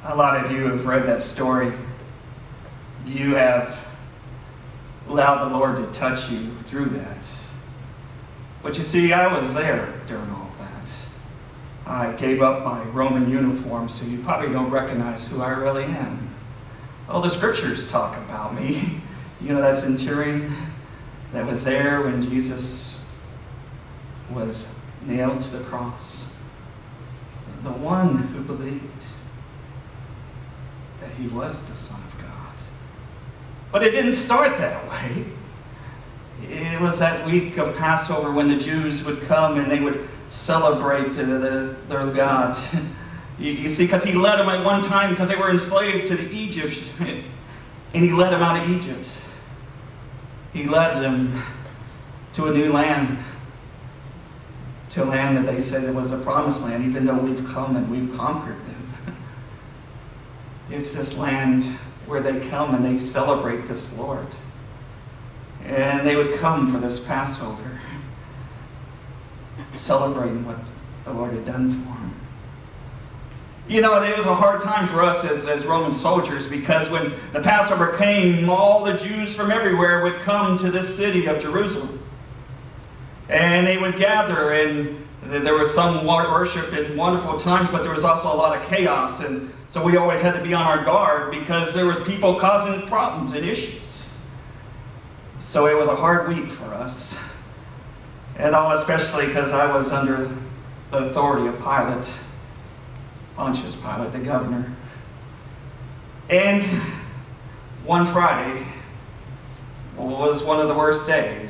A lot of you have read that story. You have allowed the Lord to touch you through that. But you see, I was there during all that. I gave up my Roman uniform, so you probably don't recognize who I really am. Oh, the scriptures talk about me. You know that centurion that was there when Jesus was nailed to the cross? The one who believed that he was the Son of God. But it didn't start that way. It was that week of Passover when the Jews would come and they would celebrate their God. You see, because he led them at one time because they were enslaved to Egypt. And he led them out of Egypt. He led them to a new land. To a land that they said it was a promised land, even though we've come and we've conquered them. It's this land where they come and they celebrate this Lord. And they would come for this Passover, celebrating what the Lord had done for them. You know, it was a hard time for us as Roman soldiers, because when the Passover came, all the Jews from everywhere would come to this city of Jerusalem. And they would gather, and there was some worship and wonderful times, but there was also a lot of chaos. And so we always had to be on our guard because there was people causing problems and issues. So it was a hard week for us. And especially because I was under the authority of Pilate, Pontius Pilate, the governor. And one Friday was one of the worst days,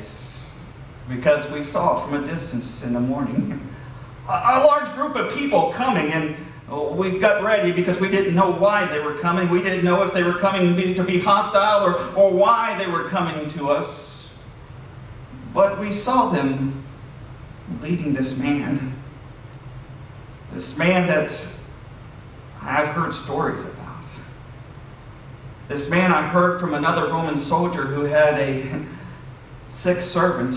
because we saw from a distance in the morning a large group of people coming, and we got ready because we didn't know why they were coming. We didn't know if they were coming to be hostile or why they were coming to us. But we saw them leading this man that I've heard stories about. This man I heard from another Roman soldier who had a sick servant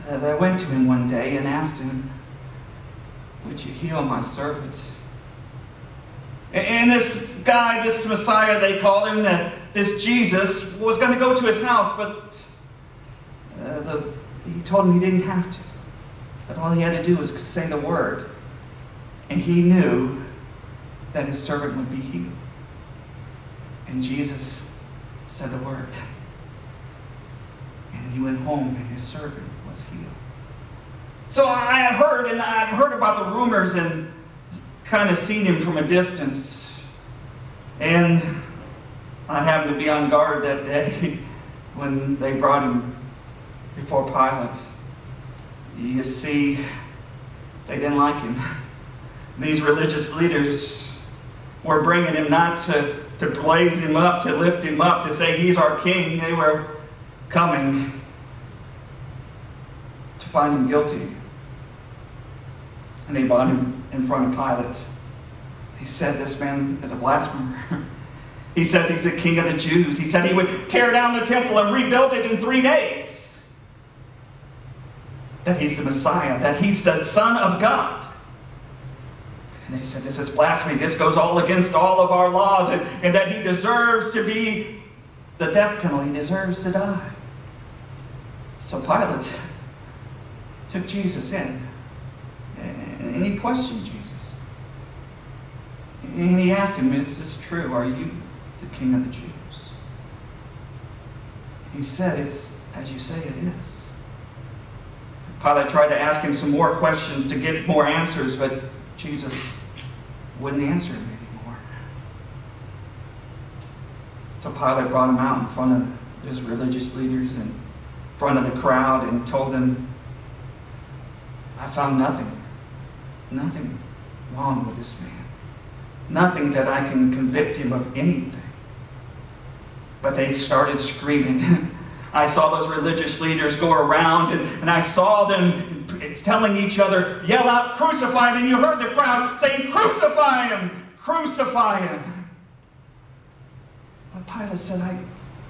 that went to him one day and asked him, "Would you heal my servant?" And this guy, this Messiah they called him, this Jesus, was going to go to his house, but he told him he didn't have to. That all he had to do was say the word. And he knew that his servant would be healed. And Jesus said the word. And he went home and his servant was healed. So I had heard, and I've heard about the rumors and kind of seen him from a distance. And I happened to be on guard that day when they brought him before Pilate. You see, they didn't like him. These religious leaders were bringing him not to blaze him up, to lift him up, to say he's our king. They were coming to find him guilty. And they brought him in front of Pilate. He said this man is a blasphemer. He says he's the king of the Jews. He said he would tear down the temple and rebuild it in 3 days. That he's the Messiah, that he's the Son of God. And they said, this is blasphemy. This goes all against all of our laws, and that he deserves to be the death penalty. He deserves to die. So Pilate took Jesus in, and he questioned Jesus. And he asked him, is this true? Are you the king of the Jews? He said, it's as you say it is. Pilate tried to ask him some more questions to get more answers, but Jesus wouldn't answer him anymore. So Pilate brought him out in front of his religious leaders and in front of the crowd and told them, I found nothing wrong with this man. Nothing that I can convict him of anything. But they started screaming. I saw those religious leaders go around, and I saw them telling each other, yell out, crucify him. And you heard the crowd saying, crucify him! Crucify him! But Pilate said, I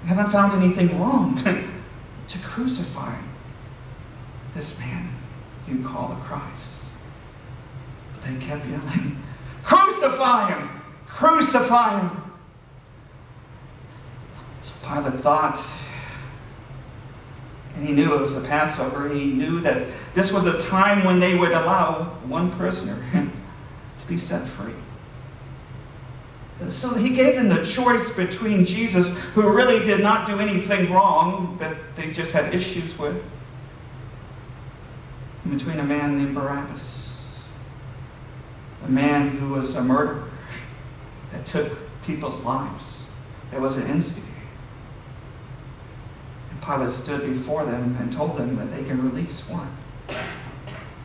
haven't found anything wrong to crucify this man you call the Christ. But they kept yelling, crucify him! Crucify him. So Pilate thought, and he knew it was the Passover. He knew that this was a time when they would allow one prisoner to be set free. So he gave them the choice between Jesus, who really did not do anything wrong, that they just had issues with, and between a man named Barabbas, a man who was a murderer that took people's lives, that was an instigator. And Pilate stood before them and told them that they can release one.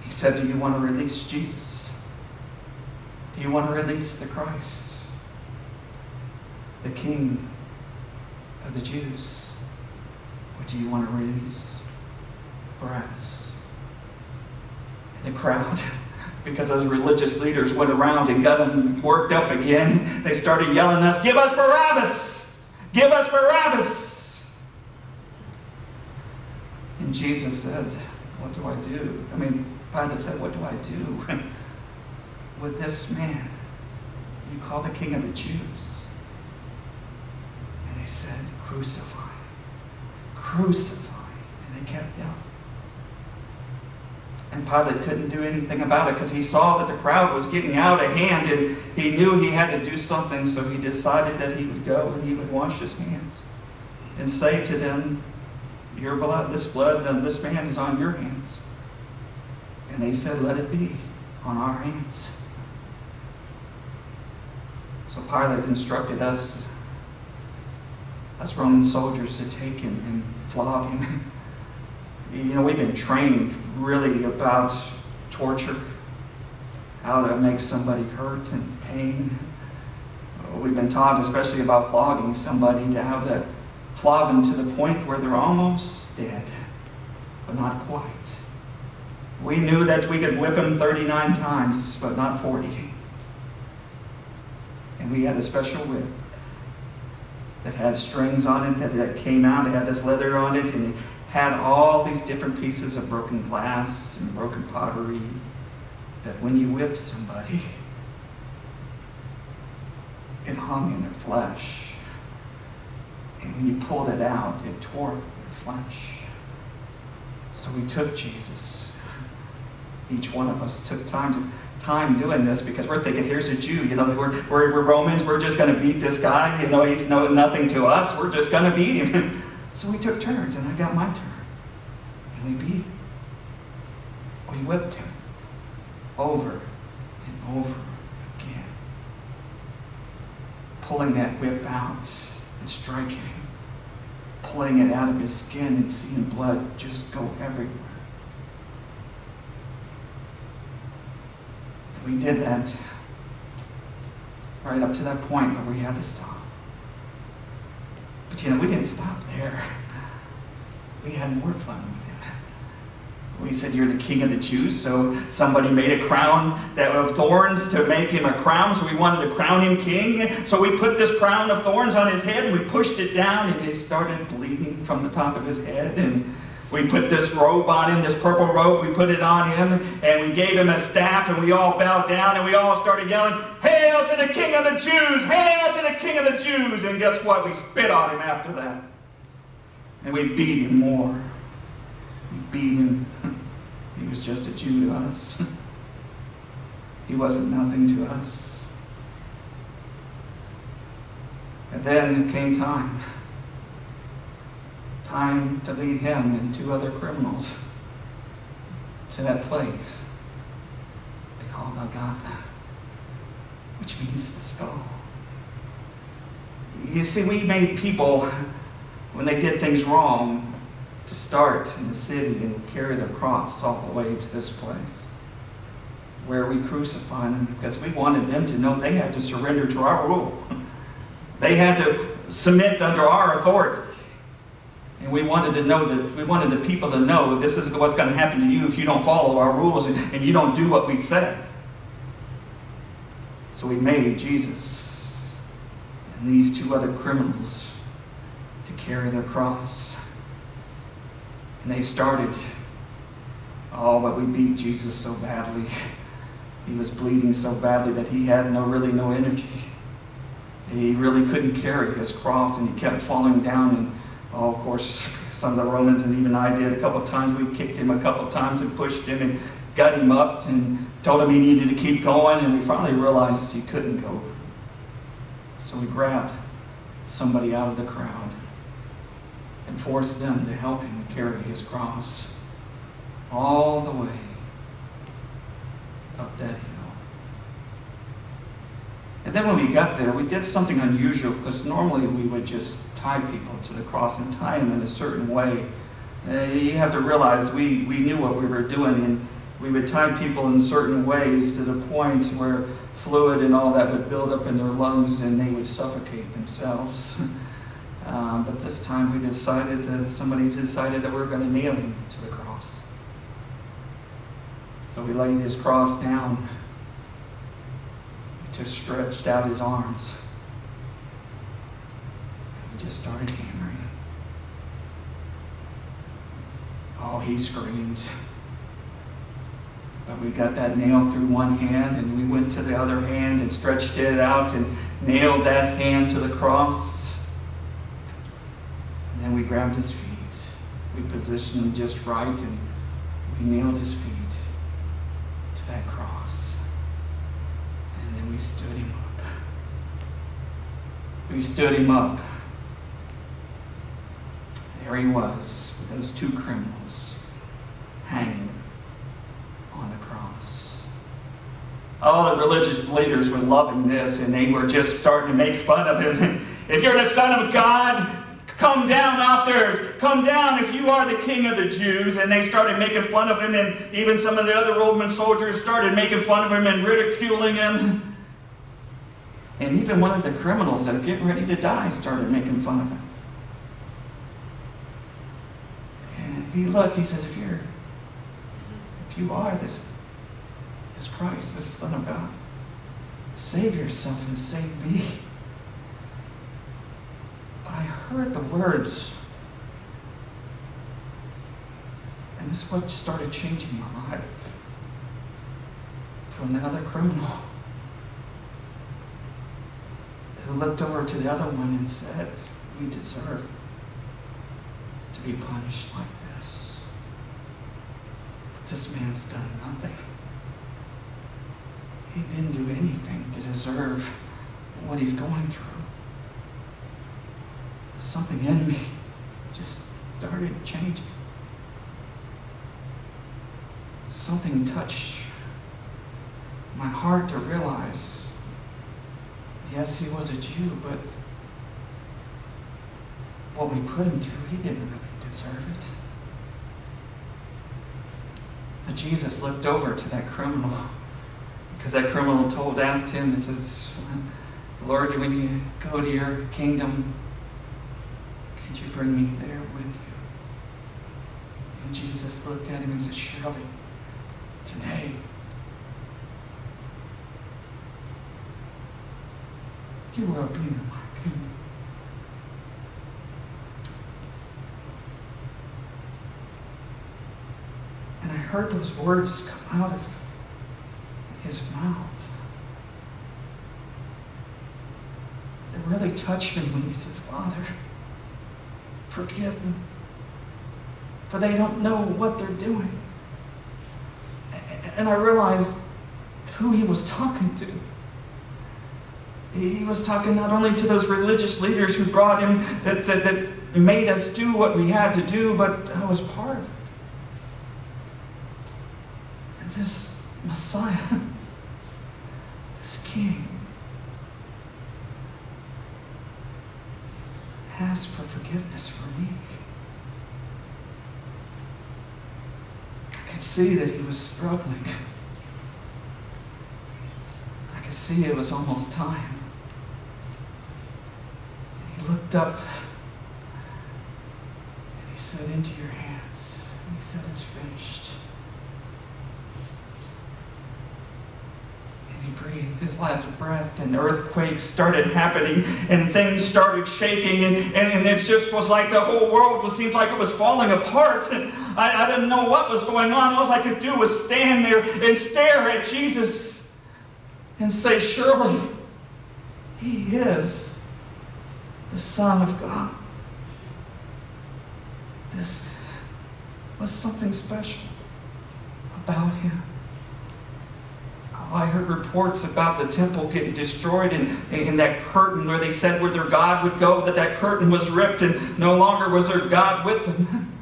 He said, do you want to release Jesus? Do you want to release the Christ, the King of the Jews? Or do you want to release Barabbas? And the crowd, because those religious leaders went around and got them worked up again, they started yelling at us, give us Barabbas! Give us Barabbas! And Jesus said, what do I do? Pilate said, what do I do with this man you call the King of the Jews? And they said, crucify him. Crucify him. And they kept yelling. And Pilate couldn't do anything about it because he saw that the crowd was getting out of hand, and he knew he had to do something, so he decided that he would go and he would wash his hands and say to them, your blood, this blood of this man is on your hands. And they said, let it be on our hands. So Pilate instructed us Roman soldiers, to take him and flog him. We've been trained really about torture, how to make somebody hurt and pain. We've been taught, especially about flogging somebody, to have to flog them to the point where they're almost dead, but not quite. We knew that we could whip them 39 times, but not 40. And we had a special whip that had strings on it that came out. It had this leather on it, and it had all these different pieces of broken glass and broken pottery, that when you whipped somebody, it hung in their flesh. And when you pulled it out, it tore their flesh. So we took Jesus. Each one of us took time doing this, because we're thinking, here's a Jew. We're Romans. We're just going to beat this guy. He's nothing to us. We're just going to beat him. So we took turns, and I got my turn. And we beat him. We whipped him over and over again, pulling that whip out and striking him, pulling it out of his skin and seeing blood just go everywhere. We did that right up to that point where we had to stop. But we didn't stop there. We had more fun with him. We said, you're the King of the Jews, so somebody made a crown of thorns to make him a crown, so we wanted to crown him king. So we put this crown of thorns on his head, and we pushed it down, and it started bleeding from the top of his head. And we put this robe on him, this purple robe, we put it on him, and we gave him a staff, and we all bowed down, and we all started yelling, hail to the King of the Jews! Hail to the King of the Jews! And guess what? We spit on him after that. And we beat him more. We beat him. He was just a Jew to us. He wasn't nothing to us. And then came time to lead him and two other criminals to that place they call Golgotha, which means the skull. You see, we made people, when they did things wrong, to start in the city and carry their cross all the way to this place where we crucify them, because we wanted them to know they had to surrender to our rule. They had to submit under our authority. And we wanted the people to know that this is what's going to happen to you if you don't follow our rules and you don't do what we say. So we made Jesus and these two other criminals to carry their cross. And they started, but we beat Jesus so badly. He was bleeding so badly that he had no energy. He really couldn't carry his cross, and he kept falling down. And, of course, some of the Romans, and even I did a couple of times, we kicked him a couple of times and pushed him and got him up and told him he needed to keep going, and we finally realized he couldn't go. So we grabbed somebody out of the crowd and forced them to help him carry his cross all the way up that hill. And then when we got there, we did something unusual, because normally we would just tie people to the cross and tie them in a certain way. You have to realize we knew what we were doing, and we would tie people in certain ways to the point where fluid and all that would build up in their lungs and they would suffocate themselves. But this time somebody decided that we were going to nail him to the cross. So we laid his cross down. We just stretched out his arms. And we just started hammering. Oh, he screamed. But we got that nail through one hand, and we went to the other hand and stretched it out and nailed that hand to the cross. And then we grabbed his feet. We positioned him just right, and we nailed his feet to that cross. And then we stood him up. We stood him up. There he was, with those two criminals hanging on the cross. All the religious leaders were loving this, and they were just starting to make fun of him. If you're the Son of God, come down out there. Come down if you are the King of the Jews. And they started making fun of him, and even some of the other Roman soldiers started making fun of him and ridiculing him. And even one of the criminals that are getting ready to die started making fun of him. And he looked, he says, if you are this Christ, this Son of God, save yourself and save me. But I heard the words, and this is what started changing my life. From the other criminal who looked over to the other one and said, we deserve to be punished like this. This man's done nothing. He didn't do anything to deserve what he's going through. Something in me just started changing. Something touched my heart to realize, yes, he was a Jew, but what we put him through, he didn't really deserve it. But Jesus looked over to that criminal, because that criminal asked him, he says, Lord, when you go to your kingdom, could you bring me there with you? And Jesus looked at him and said, surely, today, you will be in my kingdom. And I heard those words come out of his mouth. It really touched me when he said, Father, forgive them, for they don't know what they're doing. And I realized who he was talking to. He was talking not only to those religious leaders who brought him, that made us do what we had to do, but I was part of it. And this Messiah, this King, asked for forgiveness for me. I could see that he was struggling. I could see it was almost time. He looked up and he said, into your hands. And he said, it's finished. And he breathed his last breath, and earthquakes started happening, and things started shaking, and it just was like the whole world seemed like it was falling apart. And I didn't know what was going on. All I could do was stand there and stare at Jesus and say, surely He is the Son of God. This was something special about him. Oh, I heard reports about the temple getting destroyed and that curtain where they said where their God would go, that curtain was ripped and no longer was their God with them.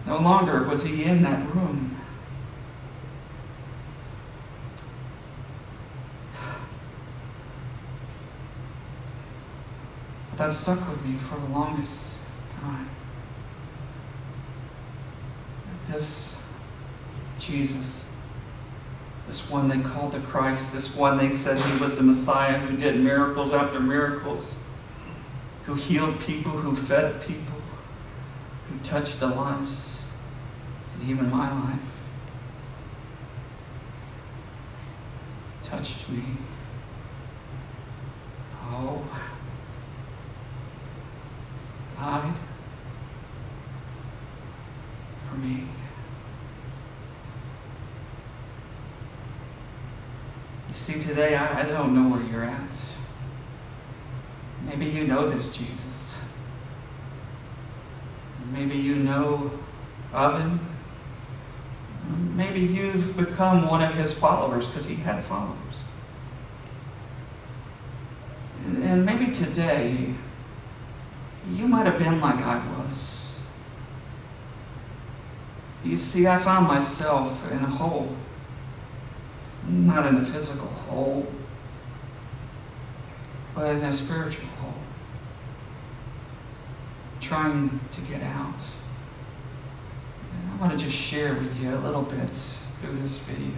No longer was he in that room. But that stuck with me for the longest time. This Jesus, this one they called the Christ, this one they said he was the Messiah, who did miracles after miracles, who healed people, who fed people, who touched the lives, and even my life, touched me. Oh, died for me. You see, today I don't know where you're at. Maybe you know this Jesus. Maybe you know of him. Maybe you've become one of his followers because he had followers. And maybe today you might have been like I was. You see, I found myself in a hole. Not in a physical hole, but in a spiritual hole. Trying to get out. And I want to just share with you a little bit through this video.